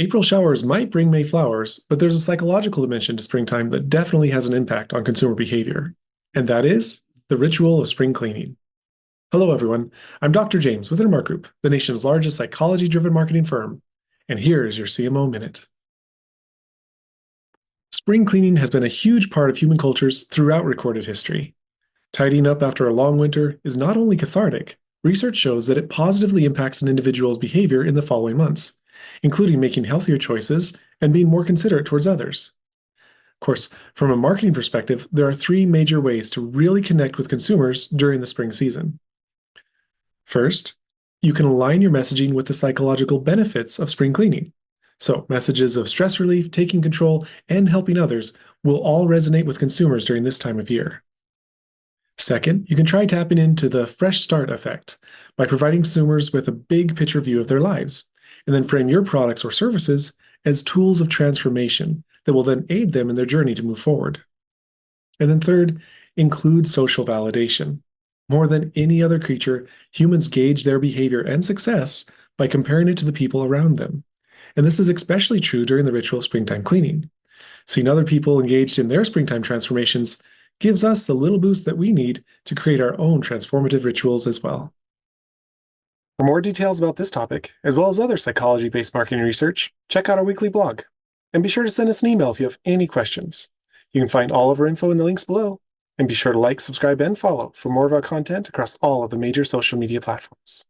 April showers might bring May flowers, but there's a psychological dimension to springtime that definitely has an impact on consumer behavior, and that is the ritual of spring cleaning. Hello, everyone. I'm Dr. James with Intermark Group, the nation's largest psychology-driven marketing firm, and here is your CMO Minute. Spring cleaning has been a huge part of human cultures throughout recorded history. Tidying up after a long winter is not only cathartic, research shows that it positively impacts an individual's behavior in the following months, including making healthier choices and being more considerate towards others. Of course, from a marketing perspective, there are three major ways to really connect with consumers during the spring season. First, you can align your messaging with the psychological benefits of spring cleaning. So, messages of stress relief, taking control, and helping others will all resonate with consumers during this time of year. Second, you can try tapping into the fresh start effect by providing consumers with a big picture view of their lives, and then frame your products or services as tools of transformation that will then aid them in their journey to move forward. And then third, include social validation. More than any other creature, humans gauge their behavior and success by comparing it to the people around them. And this is especially true during the ritual of springtime cleaning. Seeing other people engaged in their springtime transformations gives us the little boost that we need to create our own transformative rituals as well. For more details about this topic, as well as other psychology-based marketing research, check out our weekly blog. And be sure to send us an email if you have any questions. You can find all of our info in the links below. And be sure to like, subscribe, and follow for more of our content across all of the major social media platforms.